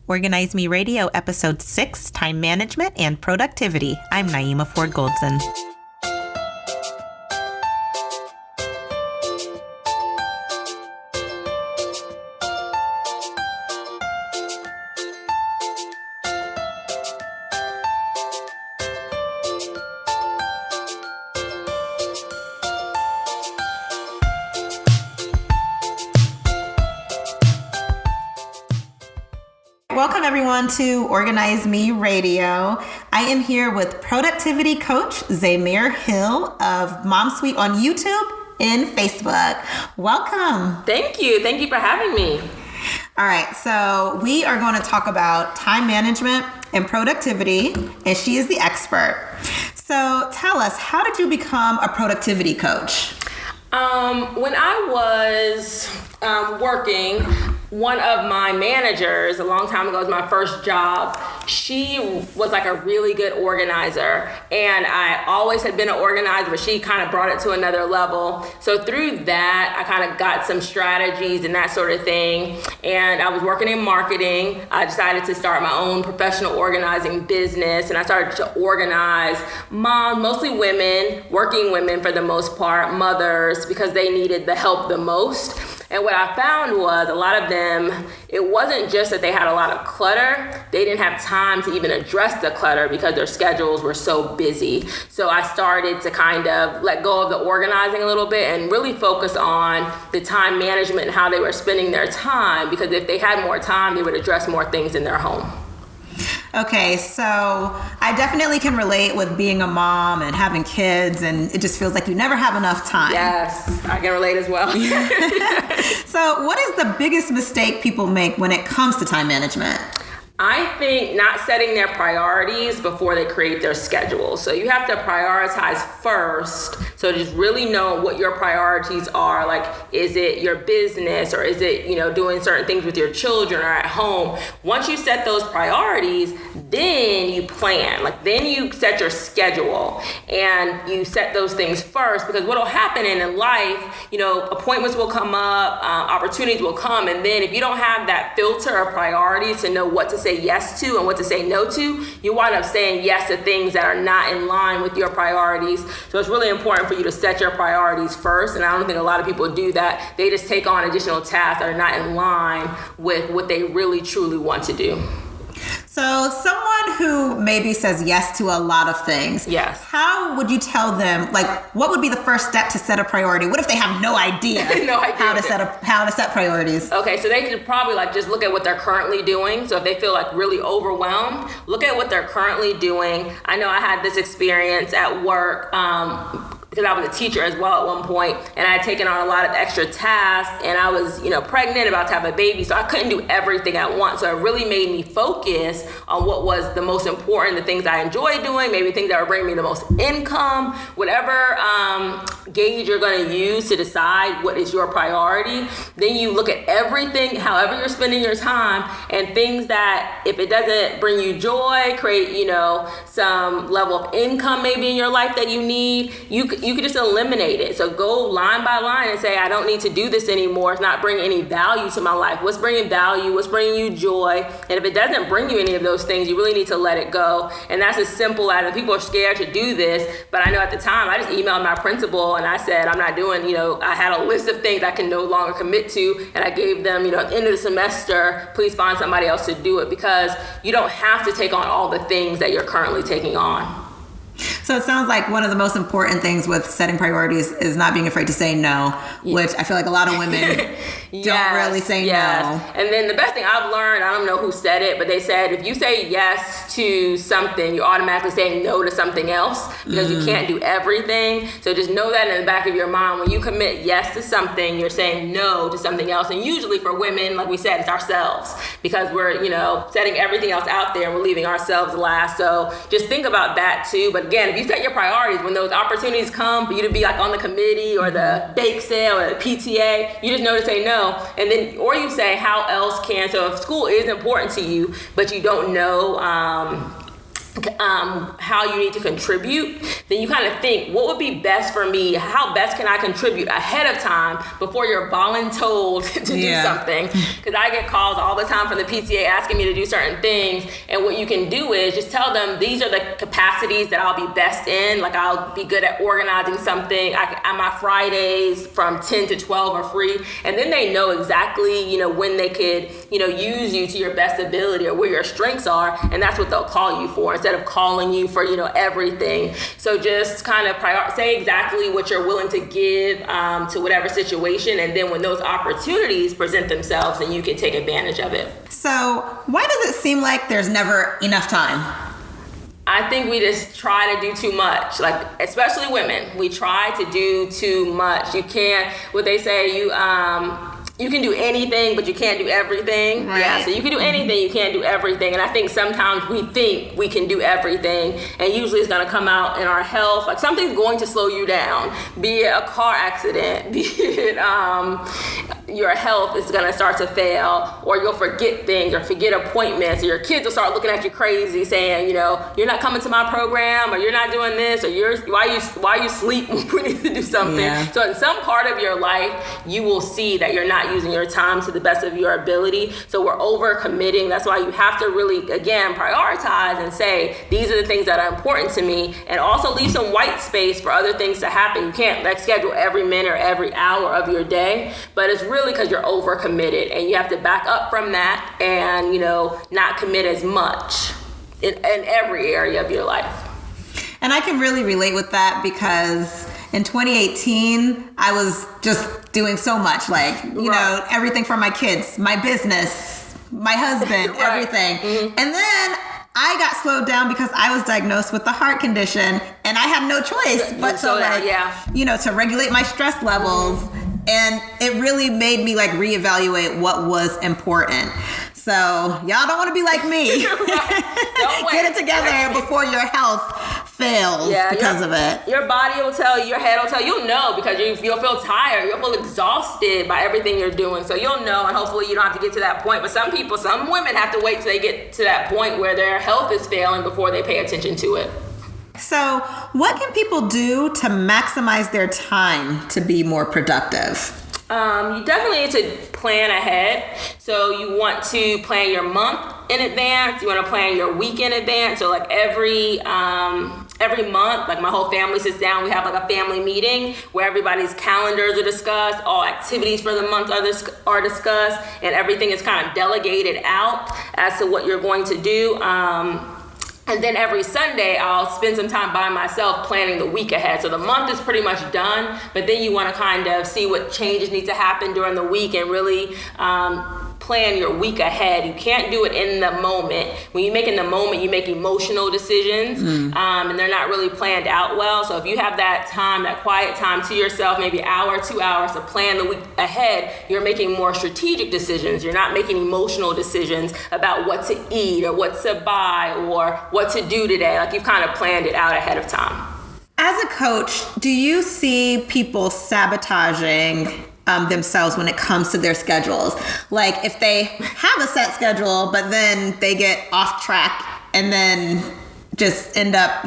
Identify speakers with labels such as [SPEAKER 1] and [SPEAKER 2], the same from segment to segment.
[SPEAKER 1] Organize Me Radio, Episode 6, Time Management and Productivity. I'm Naeemah Ford-Goldson. Welcome everyone to Organize Me Radio. I am here with productivity coach Zamare Hill of Mom Suite on YouTube and Facebook. Welcome.
[SPEAKER 2] Thank you. Thank you for having me.
[SPEAKER 1] All right, so we are going to talk about time management and productivity, and she is the expert. So tell us, how did you become a productivity coach?
[SPEAKER 2] When I was working, one of my managers a long time ago, was my first job. She was like a really good organizer, and I always had been an organizer, but she kind of brought it to another level. So through that, I kind of got some strategies and that sort of thing. And I was working in marketing. I decided to start my own professional organizing business, and I started to organize moms, mostly women, working women for the most part, mothers, because they needed the help the most. And what I found was a lot of them, it wasn't just that they had a lot of clutter, they didn't have time to even address the clutter because their schedules were so busy. So I started to kind of let go of the organizing a little bit and really focus on the time management and how they were spending their time, because if they had more time, they would address more things in their home.
[SPEAKER 1] Okay, so I definitely can relate with being a mom and having kids, and it just feels like you never have enough time.
[SPEAKER 2] Yes, I can relate as well.
[SPEAKER 1] So what is the biggest mistake people make when it comes to time management?
[SPEAKER 2] I think not setting their priorities before they create their schedule. So you have to prioritize first. So just really know what your priorities are. Like, is it your business, or is it, doing certain things with your children or at home? Once you set those priorities, then you plan. Then you set your schedule and you set those things first, because what will happen in life, appointments will come up, opportunities will come. And then if you don't have that filter of priorities to know what to say yes to and what to say no to, you wind up saying yes to things that are not in line with your priorities. So it's really important for you to set your priorities first. And I don't think a lot of people do that. They just take on additional tasks that are not in line with what they really truly want to do.
[SPEAKER 1] So someone who maybe says yes to a lot of things,
[SPEAKER 2] yes,
[SPEAKER 1] how would you tell them, what would be the first step to set a priority? What if they have no idea, how to set priorities?
[SPEAKER 2] Okay, so they could probably just look at what they're currently doing. So if they feel really overwhelmed, look at what they're currently doing. I know I had this experience at work, because I was a teacher as well at one point, and I had taken on a lot of extra tasks, and I was, pregnant, about to have a baby, so I couldn't do everything at once. So it really made me focus on what was the most important, the things I enjoy doing, maybe things that would bring me the most income, whatever gauge you're going to use to decide what is your priority. Then you look at everything, however you're spending your time, and things that, if it doesn't bring you joy, create, some level of income maybe in your life that you need, you could just eliminate it. So go line by line and say, I don't need to do this anymore. It's not bringing any value to my life. What's bringing value? What's bringing you joy? And if it doesn't bring you any of those things, you really need to let it go. And that's as simple as, people are scared to do this, but I know at the time, I just emailed my principal and I said, I'm not doing, I had a list of things I can no longer commit to. And I gave them, at the end of the semester, please find somebody else to do it, because you don't have to take on all the things that you're currently taking on.
[SPEAKER 1] So it sounds like one of the most important things with setting priorities is not being afraid to say no, which I feel like a lot of women don't really say no.
[SPEAKER 2] And then the best thing I've learned, I don't know who said it, but they said if you say yes to something, you're automatically saying no to something else, because you can't do everything. So just know that in the back of your mind. When you commit yes to something, you're saying no to something else. And usually for women, like we said, it's ourselves, because we're, setting everything else out there and we're leaving ourselves last. So just think about that too. But again, if you set your priorities, when those opportunities come for you to be on the committee or the bake sale or the PTA, you just know to say no. And then, or you say, how else can, so if school is important to you, but you don't know, how you need to contribute, then you kind of think, what would be best for me? How best can I contribute ahead of time before you're voluntold to do something? Because I get calls all the time from the PTA asking me to do certain things. And what you can do is just tell them, these are the capacities that I'll be best in. Like, I'll be good at organizing something. My Fridays from 10 to 12 are free. And then they know exactly, when they could, use you to your best ability or where your strengths are. And that's what they'll call you for, instead of calling you for, everything. So just kind of say exactly what you're willing to give to whatever situation. And then when those opportunities present themselves, then you can take advantage of it.
[SPEAKER 1] So why does it seem like there's never enough time?
[SPEAKER 2] I think we just try to do too much, like especially women. We try to do too much. You can't, what they say, you can do anything, but you can't do everything.
[SPEAKER 1] Right.
[SPEAKER 2] Yeah, so you can do anything, you can't do everything. And I think sometimes we think we can do everything, and usually it's gonna come out in our health. Like, something's going to slow you down, be it a car accident, be it your health is gonna start to fail, or you'll forget things or forget appointments, or your kids will start looking at you crazy saying, you're not coming to my program, or you're not doing this, or why you sleep when we need to do something. Yeah. So in some part of your life, you will see that you're not using your time to the best of your ability. So we're over committing. That's why you have to really, again, prioritize and say, these are the things that are important to me, and also leave some white space for other things to happen. You can't schedule every minute or every hour of your day, but it's really because you're over committed, and you have to back up from that and, not commit as much in every area of your life.
[SPEAKER 1] And I can really relate with that, because in 2018, I was just doing so much, everything for my kids, my business, my husband, right. Everything. Mm-hmm. And then I got slowed down because I was diagnosed with a heart condition, and I had no choice but to regulate my stress levels. Mm-hmm. And it really made me reevaluate what was important. So y'all don't want to be like me.
[SPEAKER 2] Don't
[SPEAKER 1] Get it together before your health fails because of it.
[SPEAKER 2] Your body will tell you, your head will tell you. You'll know, because you'll feel tired. You'll feel exhausted by everything you're doing. So you'll know, and hopefully you don't have to get to that point. But some women have to wait till they get to that point where their health is failing before they pay attention to it.
[SPEAKER 1] So what can people do to maximize their time to be more productive?
[SPEAKER 2] You definitely need to plan ahead. So you want to plan your month in advance. You want to plan your week in advance. So every month, my whole family sits down. We have a family meeting where everybody's calendars are discussed, all activities for the month are discussed, and everything is kind of delegated out as to what you're going to do. And then every Sunday, I'll spend some time by myself planning the week ahead. So the month is pretty much done, but then you want to kind of see what changes need to happen during the week and really plan your week ahead. You can't do it in the moment. When you make in the moment, you make emotional decisions, and they're not really planned out well. So if you have that time, that quiet time to yourself, maybe an hour, 2 hours to plan the week ahead, you're making more strategic decisions. You're not making emotional decisions about what to eat or what to buy or what to do today. You've kind of planned it out ahead of time.
[SPEAKER 1] As a coach, do you see people sabotaging themselves when it comes to their schedules? If they have a set schedule, but then they get off track and then just end up,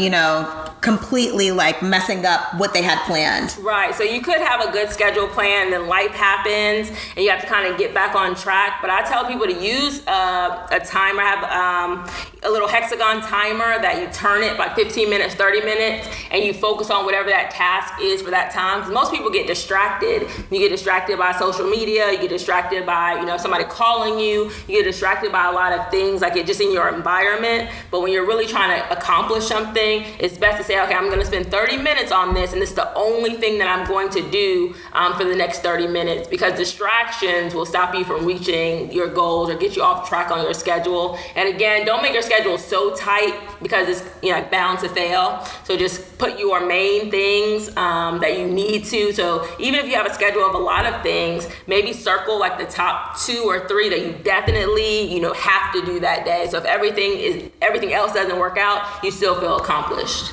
[SPEAKER 1] completely messing up what they had planned.
[SPEAKER 2] Right. So you could have a good schedule plan, and then life happens and you have to kind of get back on track. But I tell people to use a timer. I have a little hexagon timer that you turn it 15 minutes, 30 minutes, and you focus on whatever that task is for that time. Because most people get distracted. You get distracted by social media. You get distracted by, somebody calling you. You get distracted by a lot of things, just in your environment. But when you're really trying to accomplish something, it's best to say, okay, I'm going to spend 30 minutes on this, and this is the only thing that I'm going to do for the next 30 minutes, because distractions will stop you from reaching your goals or get you off track on your schedule. And again, don't make your schedule so tight, because it's bound to fail. So just put your main things that you need to. So even if you have a schedule of a lot of things, maybe circle the top 2 or 3 that you definitely have to do that day. So if everything else doesn't work out, you still feel accomplished.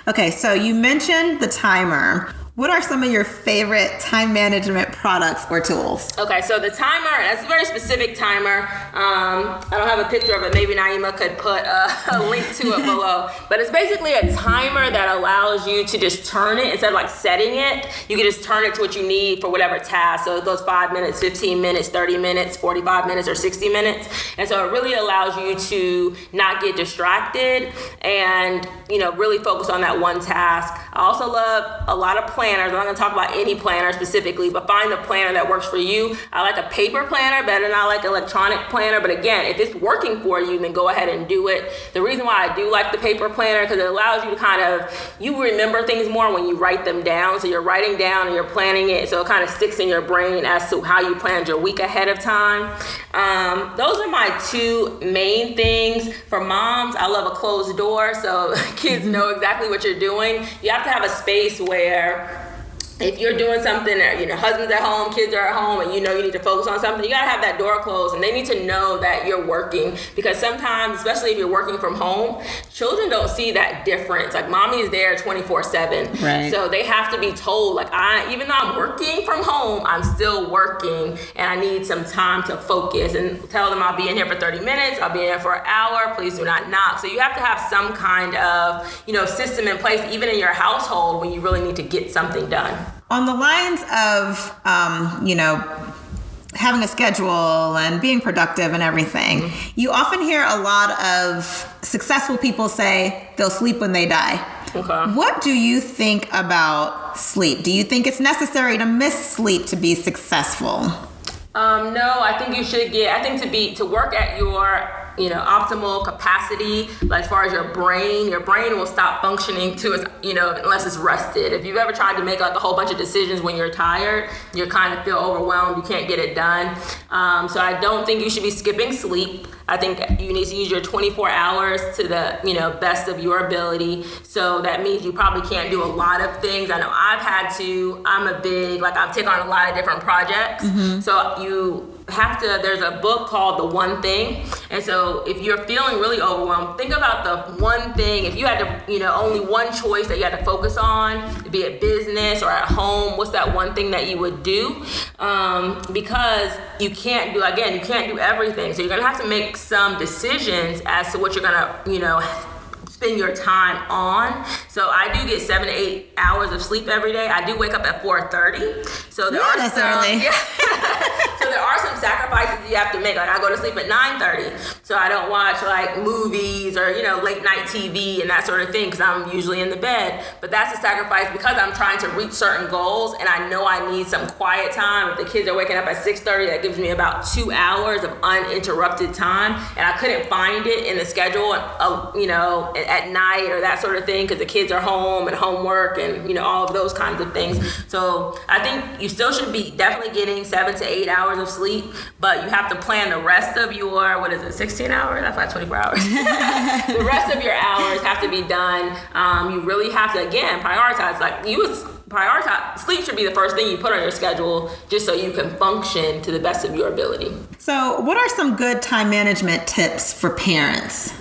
[SPEAKER 1] Okay, so you mentioned the timer. What are some of your favorite time management products or tools?
[SPEAKER 2] Okay, so the timer, that's a very specific timer. I don't have a picture of it. Maybe Naeemah could put a link to it below. But it's basically a timer that allows you to just turn it. Instead of like setting it, you can just turn it to what you need for whatever task. So it goes 5 minutes, 15 minutes, 30 minutes, 45 minutes, or 60 minutes. And so it really allows you to not get distracted and, really focus on that one task. I also love a lot of planners. I'm not going to talk about any planner specifically, but find the planner that works for you. I like a paper planner better than I like an electronic planner. But again, if it's working for you, then go ahead and do it. The reason why I do like the paper planner, because it allows you to you remember things more when you write them down. So you're writing down and you're planning it. So it kind of sticks in your brain as to how you planned your week ahead of time. Those are my two main things. For moms, I love a closed door. So kids know exactly what you're doing. You have to have a space where if you're doing something that, husband's at home, kids are at home, and you need to focus on something, you gotta have that door closed, and they need to know that you're working. Because sometimes, especially if you're working from home, children don't see that difference. Like, mommy is there 24/7.
[SPEAKER 1] Right.
[SPEAKER 2] So they have to be told, like, even though I'm working from home, I'm still working, and I need some time to focus. And tell them I'll be in here for 30 minutes, I'll be in here for an hour, please do not knock. So you have to have some kind of, system in place, even in your household, when you really need to get something done.
[SPEAKER 1] On the lines of, having a schedule and being productive and everything, you often hear a lot of successful people say they'll sleep when they die.
[SPEAKER 2] Okay.
[SPEAKER 1] What do you think about sleep? Do you think it's necessary to miss sleep to be successful?
[SPEAKER 2] No, I think you should to work at your optimal capacity, like as far as your brain will stop functioning unless it's rested. If you've ever tried to make like a whole bunch of decisions when you're tired, you kind of feel overwhelmed, you can't get it done. So I don't think you should be skipping sleep. I think you need to use your 24 hours to the best of your ability. So that means you probably can't do a lot of things. I know I've had to. I've taken on a lot of different projects. Mm-hmm. So there's a book called The One Thing. And so if you're feeling really overwhelmed, think about the one thing. If you had to, only one choice that you had to focus on, be it business or at home, what's that one thing that you would do? Because you can't do everything. So you're going to have to make some decisions as to what you're going to, spend your time on. So I do get 7 to 8 hours of sleep every day. I do wake up at 4:30. So there are some, so there are some sacrifices you have to make. Like I go to sleep at 9:30, so I don't watch like movies or late night TV and that sort of thing because I'm usually in the bed. But that's a sacrifice because I'm trying to reach certain goals and I know I need some quiet time. If the kids are waking up at 6:30, that gives me about 2 hours of uninterrupted time, and I couldn't find it in the schedule, at night or that sort of thing because the kids are home and homework and all of those kinds of things. So I think you still should be definitely getting 7 to 8 hours of sleep, but you have to plan the rest of your 16 hours? That's like 24 hours. The rest of your hours have to be done. You really have to, again, prioritize. Prioritize. Sleep should be the first thing you put on your schedule just so you can function to the best of your ability.
[SPEAKER 1] So what are some good time management tips for parents?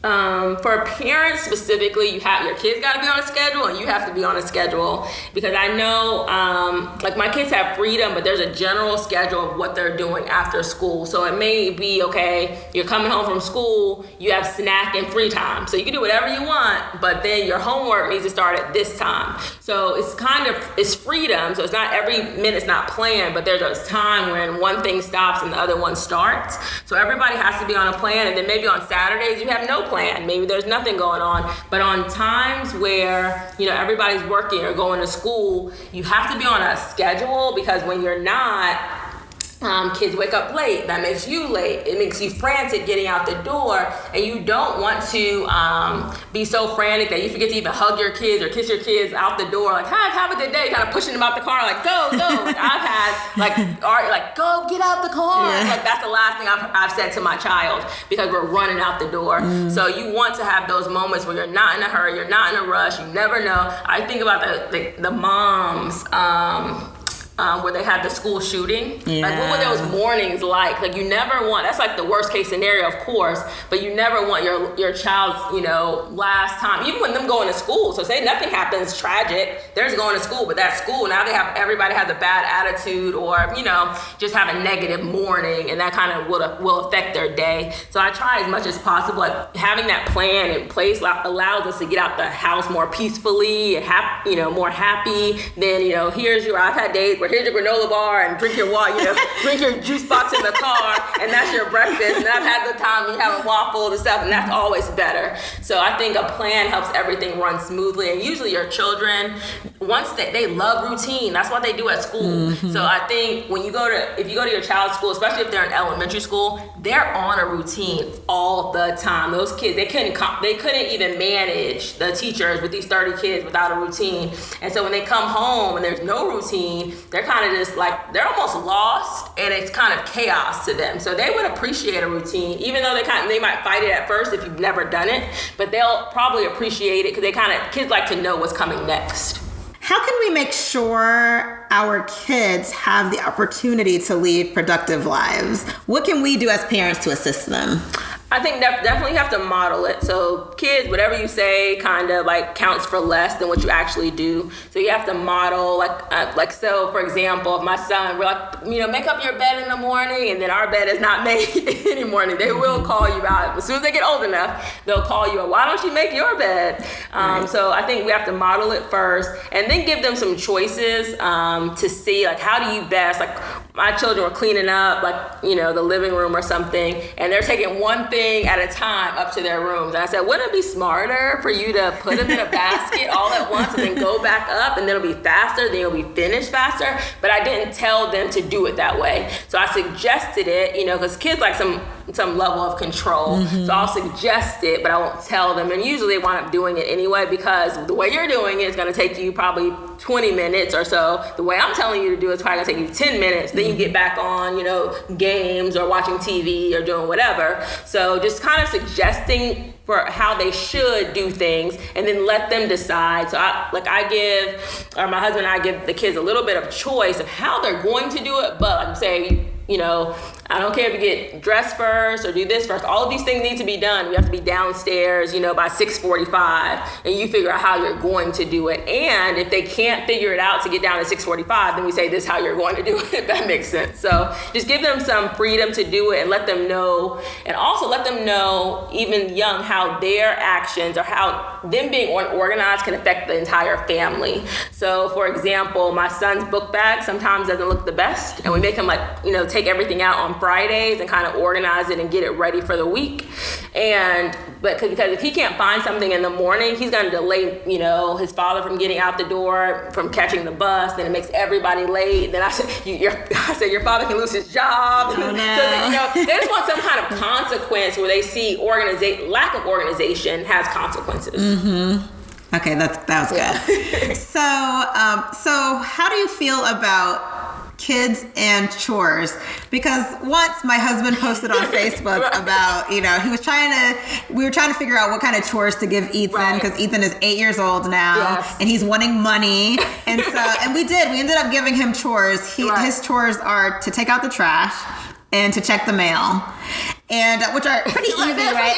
[SPEAKER 2] For parents specifically, your kids got to be on a schedule and you have to be on a schedule because I know, my kids have freedom, but there's a general schedule of what they're doing after school. So it may be, okay, you're coming home from school, you have snack and free time. So you can do whatever you want, but then your homework needs to start at this time. So it's freedom. So it's not every minute's not planned, but there's a time when one thing stops and the other one starts. So everybody has to be on a plan. And then maybe on Saturdays, you have no plan. Maybe there's nothing going on. But on times where, everybody's working or going to school, you have to be on a schedule because when you're not, kids wake up late. That makes you late. It makes you frantic getting out the door. And you don't want to be so frantic that you forget to even hug your kids or kiss your kids out the door. Like, hi, have a good day. Kind of pushing them out the car. Like, go. Like, I've had, go get out the car. Yeah. Like, that's the last thing I've said to my child because we're running out the door. Mm. So you want to have those moments where you're not in a hurry. You're not in a rush. You never know. I think about the moms, where they had the school shooting.
[SPEAKER 1] Yeah.
[SPEAKER 2] Like, what were those mornings like? Like, you never want, that's like the worst case scenario, of course, but you never want your child's, last time, even when them going to school. So say nothing happens tragic, they're just going to school, but that school, now everybody has a bad attitude or, just have a negative morning, and that kind of will affect their day. So I try as much as possible, like having that plan in place allows us to get out the house more peacefully and more happy than, I've had days where here's your granola bar and drink your water, drink your juice box in the car, and that's your breakfast. And I've had the time you having waffles and stuff, and that's always better. So I think a plan helps everything run smoothly. And usually your children, once they love routine, that's what they do at school. Mm-hmm. So I think if you go to your child's school, especially if they're in elementary school, they're on a routine all the time. Those kids, they couldn't even manage the teachers with these 30 kids without a routine. And so when they come home and there's no routine, they're kind of just like, they're almost lost, and it's kind of chaos to them. So they would appreciate a routine, even though they might fight it at first if you've never done it, but they'll probably appreciate it because kids like to know what's coming next.
[SPEAKER 1] How can we make sure our kids have the opportunity to lead productive lives? What can we do as parents to assist them?
[SPEAKER 2] I think definitely have to model it. So kids, whatever you say kind of like counts for less than what you actually do. So you have to model so for example, if my son, we're like, make up your bed in the morning, and then our bed is not made any morning, they will call you out. As soon as they get old enough, they'll call you out. Why don't you make your bed? Right. So I think we have to model it first, and then give them some choices to see, like, how do you best, like, my children were cleaning up, like, the living room or something, and they're taking one thing at a time up to their rooms. And I said, wouldn't it be smarter for you to put them in a basket all at once and then go back up, and then it'll be faster, then it'll be finished faster? But I didn't tell them to do it that way. So I suggested it, because kids like some level of control. Mm-hmm. So I'll suggest it, but I won't tell them. And usually they wind up doing it anyway, because the way you're doing it is going to take you probably 20 minutes or so. The way I'm telling you to do it is probably going to take you 10 minutes. Then you get back on, games or watching TV or doing whatever. So just kind of suggesting for how they should do things, and then let them decide. So my husband and I give the kids a little bit of choice of how they're going to do it, but like say, I don't care if you get dressed first or do this first. All of these things need to be done. You have to be downstairs, by 6:45, and you figure out how you're going to do it. And if they can't figure it out to get down at 6:45, then we say this is how you're going to do it, if that makes sense. So just give them some freedom to do it, and let them know, and also let them know, even young, how their actions or how them being organized can affect the entire family. So for example, my son's book bag sometimes doesn't look the best, and we make him take everything out on Fridays and kind of organize it and get it ready for the week. Because if he can't find something in the morning, he's going to delay, his father from getting out the door, from catching the bus. Then it makes everybody late. Then I said, your father can lose his job.
[SPEAKER 1] Oh, no.
[SPEAKER 2] So they just want some kind of consequence where they see lack of organization has consequences.
[SPEAKER 1] Mm-hmm. Okay, that was good. So how do you feel about kids and chores? Because once my husband posted on Facebook about, we were trying to figure out what kind of chores to give Ethan, because Ethan is 8 years old now. Yes. And he's wanting money. And we ended up giving him chores. His chores are to take out the trash and to check the mail, and which are pretty easy, right?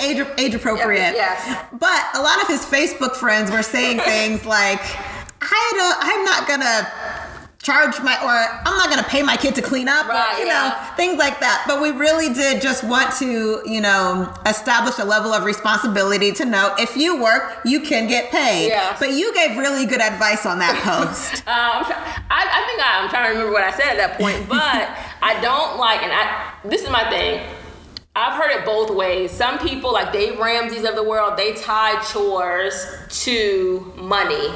[SPEAKER 1] Very age appropriate. Yes. But a lot of his Facebook friends were saying things like, I'm not gonna I'm not going to pay my kid to clean up, things like that. But we really did just want to, establish a level of responsibility to know if you work, you can get paid. Yes. But you gave really good advice on that post.
[SPEAKER 2] I think I'm trying to remember what I said at that point, but I don't this is my thing. I've heard it both ways. Some people, like Dave Ramsey's of the world, they tie chores to money.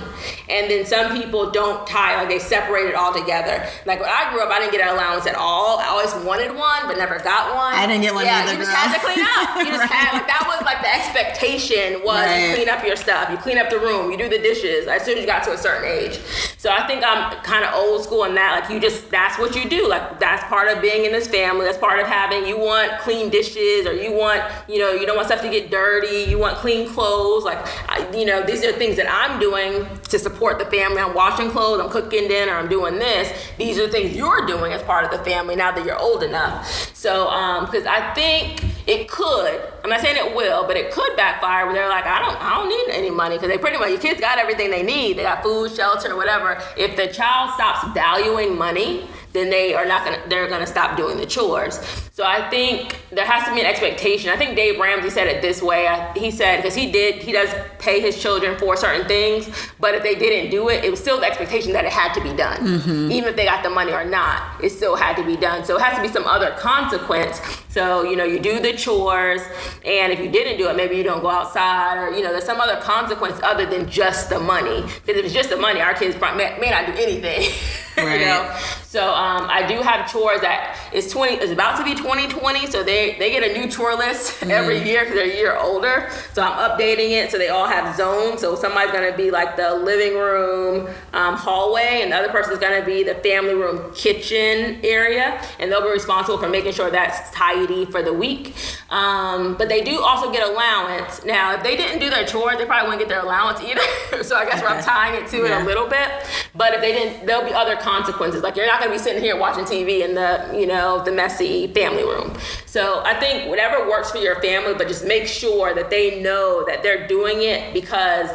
[SPEAKER 2] And then some people don't tie, like they separate it all together. Like when I grew up, I didn't get an allowance at all. I always wanted one, but never got one.
[SPEAKER 1] I didn't get one either.
[SPEAKER 2] You just had to clean up. You just had, that was like the expectation was you clean up your stuff. You clean up the room. You do the dishes as soon as you got to a certain age. So I think I'm kind of old school in that. Like that's what you do. Like that's part of being in this family. That's part of you want clean dishes. dishes, or you want, you don't want stuff to get dirty, you want clean clothes. Like, these are things that I'm doing to support the family. I'm washing clothes, I'm cooking dinner, I'm doing this. These are the things you're doing as part of the family now that you're old enough. So, because I think it could, I'm not saying it will, but it could backfire where they're like, I don't need any money, because they pretty much, your kids got everything they need. They got food, shelter, whatever. If the child stops valuing money, then they're gonna stop doing the chores. So I think there has to be an expectation. I think Dave Ramsey said it this way. He said, because he does pay his children for certain things, but if they didn't do it, it was still the expectation that it had to be done. Mm-hmm. Even if they got the money or not, it still had to be done. So it has to be some other consequence. So, you do the chores, and if you didn't do it, maybe you don't go outside, or, there's some other consequence other than just the money. Because if it's just the money, our kids may not do anything.
[SPEAKER 1] Right.
[SPEAKER 2] So I do have chores that is about to be 2020, so they get a new chore list every year because they're a year older. So I'm updating it so they all have zones. So somebody's gonna be like the living room hallway, and the other person's gonna be the family room kitchen area, and they'll be responsible for making sure that's tidy for the week. But they do also get allowance. Now, if they didn't do their chores, they probably wouldn't get their allowance either. So I guess I'm tying it to it a little bit. But if they didn't, there'll be other consequences. Like, you're not going to be sitting here watching TV in the messy family room. So I think whatever works for your family, but just make sure that they know that they're doing it because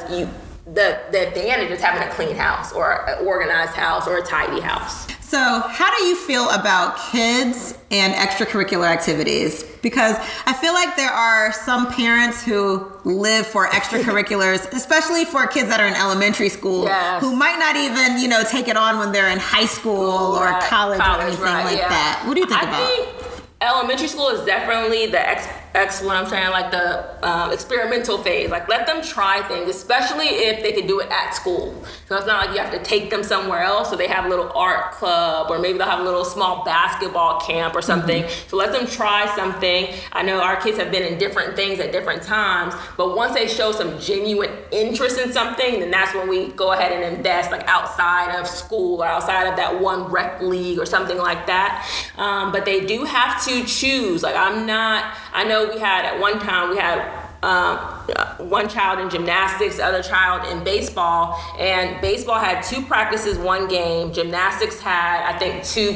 [SPEAKER 2] the advantage is having a clean house, or an organized house, or a tidy house.
[SPEAKER 1] So how do you feel about kids and extracurricular activities? Because I feel like there are some parents who live for extracurriculars, especially for kids that are in elementary school, who might not even, take it on when they're in high school or college or anything like that. What do you think about?
[SPEAKER 2] I think elementary school is definitely the experimental phase. Like, let them try things, especially if they can do it at school. So it's not like you have to take them somewhere else. So they have a little art club, or maybe they'll have a little small basketball camp or something. Mm-hmm. So let them try something. I know our kids have been in different things at different times, but once they show some genuine interest in something, then that's when we go ahead and invest, like outside of school or outside of that one rec league or something like that. But they do have to choose. Like, I know at one time we had one child in gymnastics, the other child in baseball, and baseball had 2 practices, 1 game. Gymnastics had, I think, 2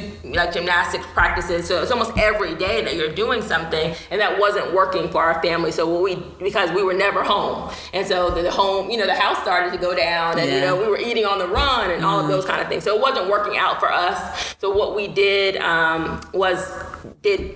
[SPEAKER 2] gymnastics practices. So it's almost every day that you're doing something, and that wasn't working for our family. So because we were never home, and so the home, the house started to go down, and we were eating on the run and all of those kind of things. So it wasn't working out for us. So what we did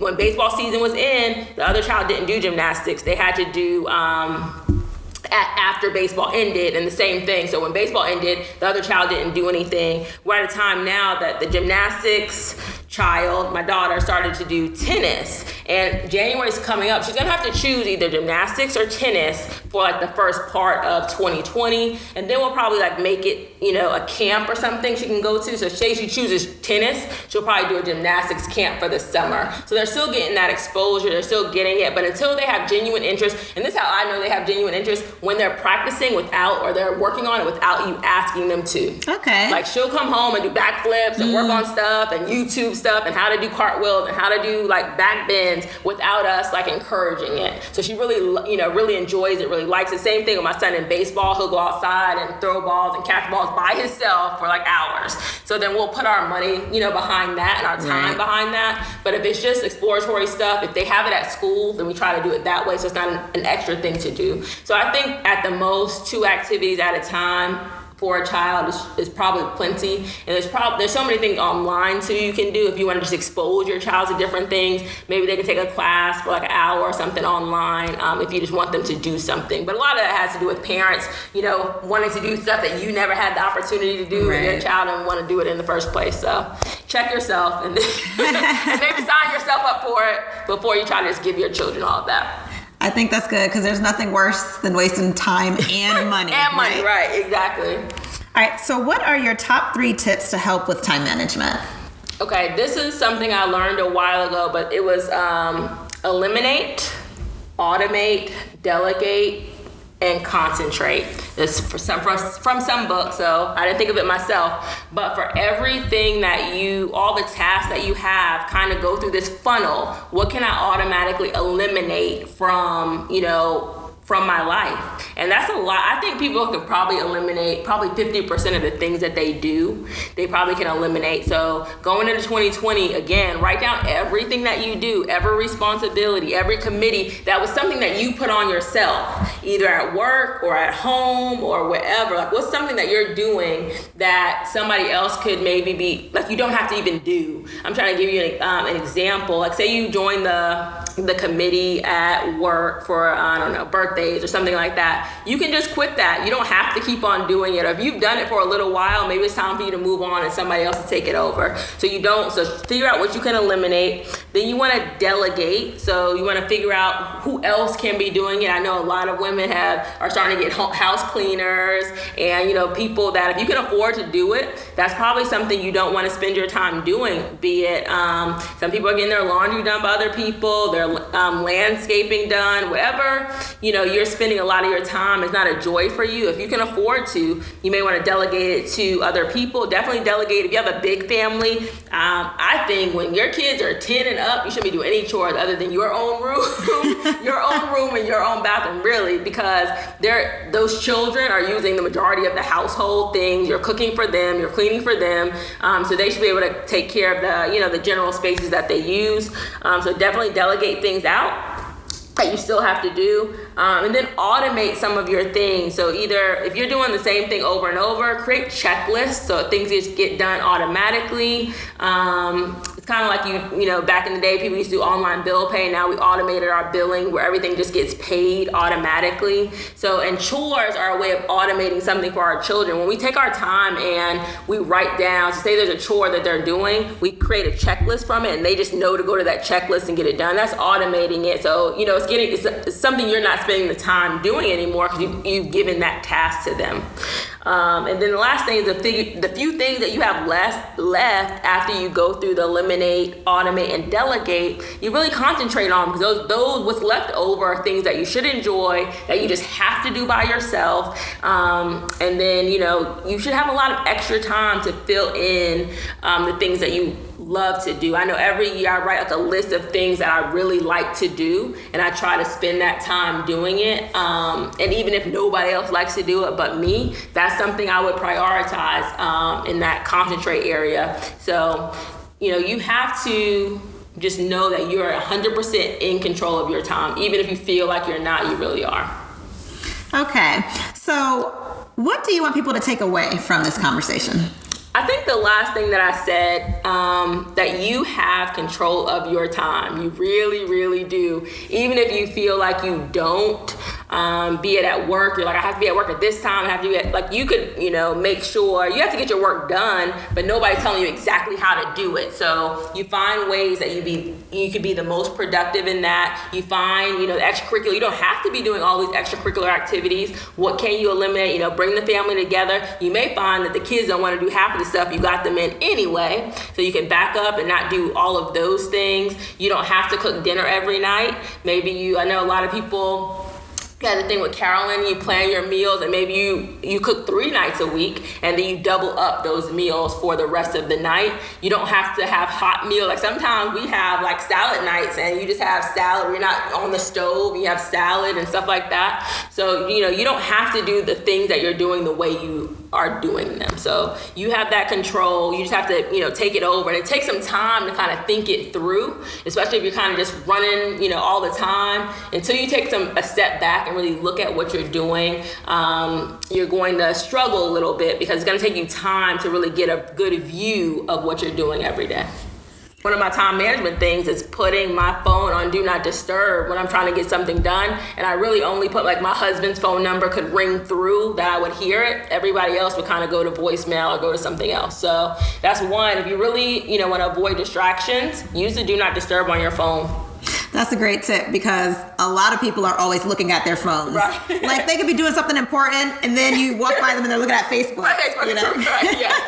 [SPEAKER 2] when baseball season was in, the other child didn't do gymnastics. They had to do after baseball ended, and the same thing. So when baseball ended, the other child didn't do anything. We're at a time now that the gymnastics child, my daughter, started to do tennis, and January's coming up. She's gonna have to choose either gymnastics or tennis for like the first part of 2020, and then we'll probably make it a camp or something she can go to. So say she chooses tennis, she'll probably do a gymnastics camp for the summer. So they're still getting that exposure, they're still getting it, but until they have genuine interest, and this is how I know they have genuine interest, when they're practicing or they're working on it without you asking them to.
[SPEAKER 1] Okay.
[SPEAKER 2] Like, she'll come home and do backflips and work on stuff and YouTube stuff and how to do cartwheels and how to do back bends without us encouraging it. So she really, really enjoys it, really likes it. Same thing with my son in baseball. He'll go outside and throw balls and catch balls by himself for hours. So then we'll put our money, behind that and our time behind that. But if it's just exploratory stuff, if they have it at school, then we try to do it that way. So it's not an extra thing to do. So I think at the most 2 activities at a time for a child is probably plenty. And there's so many things online too you can do if you want to just expose your child to different things. Maybe they can take a class for an hour or something online if you just want them to do something. But a lot of that has to do with parents, wanting to do stuff that you never had the opportunity to do with your child and want to do it in the first place. So check yourself and maybe sign yourself up for it before you try to just give your children all of that.
[SPEAKER 1] I think that's good, because there's nothing worse than wasting time and money.
[SPEAKER 2] Right, exactly.
[SPEAKER 1] All right, so what are your top 3 tips to help with time management?
[SPEAKER 2] Okay, this is something I learned a while ago, but it was eliminate, automate, delegate, and concentrate. This from some book, so I didn't think of it myself. But for everything that all the tasks that you have, kind of go through this funnel. What can I automatically eliminate from my life? And that's a lot. I think people could probably eliminate 50% of the things that they do. They probably can eliminate. So going into 2020, again, write down everything that you do, every responsibility, every committee that was something that you put on yourself, either at work or at home or wherever. Like, what's something that you're doing that somebody else could maybe be, like, you don't have to even do. I'm trying to give you an example. Like, say you join the committee at work for, I don't know, birthdays or something like that. You can just quit that. You don't have to keep on doing it. Or if you've done it for a little while, maybe it's time for you to move on and somebody else to take it over. So figure out what you can eliminate. Then you want to delegate. So you want to figure out who else can be doing it. I know a lot of women are starting to get house cleaners and, people that if you can afford to do it, that's probably something you don't want to spend your time doing. Be it, some people are getting their laundry done by other people, their landscaping done, whatever, you're spending a lot of your time. It's not a joy for you. If you can afford to, you may want to delegate it to other people. Definitely delegate if you have a big family. I think when your kids are 10 and up, you shouldn't be doing any chores other than your own room, your own room and your own bathroom, really, because those children are using the majority of the household things. You're cooking for them, you're cleaning for them, so they should be able to take care of the general spaces that they use. So definitely delegate things out that you still have to do, and then automate some of your things. So either if you're doing the same thing over and over, create checklists so things just get done automatically. It's kind of like back in the day, people used to do online bill pay. Now we automated our billing where everything just gets paid automatically. So, and chores are a way of automating something for our children. When we take our time and we write down, so say there's a chore that they're doing, we create a checklist from it and they just know to go to that checklist and get it done. That's automating it. So, it's something you're not spending the time doing anymore because you've given that task to them. And then the last thing is the few things that you have left after you go through the eliminate, automate, and delegate, you really concentrate on, because those what's left over are things that you should enjoy, that you just have to do by yourself. And then, you should have a lot of extra time to fill in the things that you love to do. I know every year I write a list of things that I really like to do, and I try to spend that time doing it. And even if nobody else likes to do it but me, that's something I would prioritize in that concentrate area. So, you have to just know that you're 100% in control of your time. Even if you feel like you're not, you really are.
[SPEAKER 1] Okay. So what do you want people to take away from this conversation?
[SPEAKER 2] I think the last thing that I said, that you have control of your time. You really, really do. Even if you feel like you don't, be it at work, you're like, I have to be at work at this time. I have to be at, you could, make sure you have to get your work done, but nobody's telling you exactly how to do it. So you find ways that you could be the most productive in that. You find, the extracurricular, you don't have to be doing all these extracurricular activities. What can you eliminate? Bring the family together. You may find that the kids don't want to do half of the stuff you got them in anyway, so you can back up and not do all of those things. You don't have to cook dinner every night. Maybe I know a lot of people got the thing with Carolyn, you plan your meals and maybe you cook 3 nights a week and then you double up those meals for the rest of the night. You don't have to have hot meals. Like sometimes we have salad nights and you just have salad. You're not on the stove, you have salad and stuff like that. So, you don't have to do the things that you're doing the way you are doing them. So you have that control. You just have to, take it over. And it takes some time to kind of think it through, especially if you're kind of just running, all the time. Until you take a step back and really look at what you're doing, you're going to struggle a little bit because it's going to take you time to really get a good view of what you're doing every day. One of my time management things is putting my phone on do not disturb when I'm trying to get something done. And I really only put my husband's phone number could ring through that I would hear it. Everybody else would kind of go to voicemail or go to something else. So that's one. If you really, want to avoid distractions, use the do not disturb on your phone.
[SPEAKER 1] That's a great tip because a lot of people are always looking at their phones. Right. They could be doing something important and then you walk by them and they're looking at Facebook.
[SPEAKER 2] Right, yes.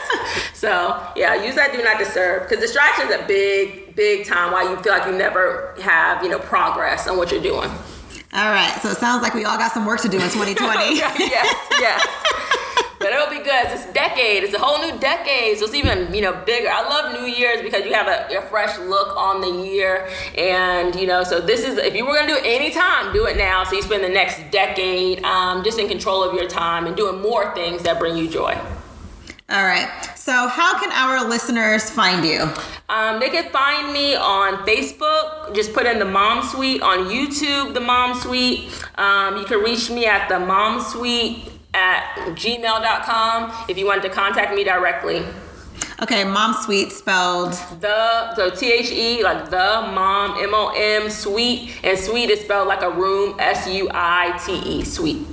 [SPEAKER 2] So, use that do not disturb because distraction is a big time why you feel like you never have, progress on what you're doing.
[SPEAKER 1] All right. So it sounds like we all got some work to do in 2020.
[SPEAKER 2] Yes. But it'll be good. It's this decade. It's a whole new decade. So it's even, bigger. I love New Year's because you have a fresh look on the year. And, so this is, if you were going to do it any time, do it now. So you spend the next decade just in control of your time and doing more things that bring you joy.
[SPEAKER 1] All right. So how can our listeners find you?
[SPEAKER 2] They can find me on Facebook. Just put in The Mom Suite. On YouTube, The Mom Suite. You can reach me at The Mom Suite at gmail.com if you want to contact me directly.
[SPEAKER 1] Okay, Mom Suite spelled
[SPEAKER 2] so THE, like the mom, MOM, suite, and suite is spelled like a room, SUITE, suite.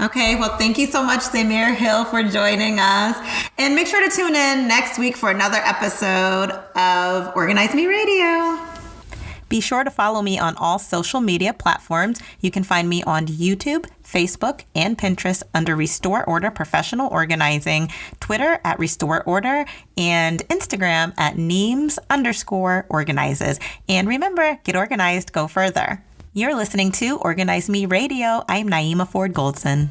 [SPEAKER 1] Okay, well, thank you so much, Zamare Hill, for joining us. And make sure to tune in next week for another episode of Organize Me Radio. Be sure to follow me on all social media platforms. You can find me on YouTube, Facebook, and Pinterest under Restore Order Professional Organizing, Twitter at Restore Order, and Instagram at Neems_organizes. And remember, get organized, go further. You're listening to Organize Me Radio. I'm Naeemah Ford Goldson.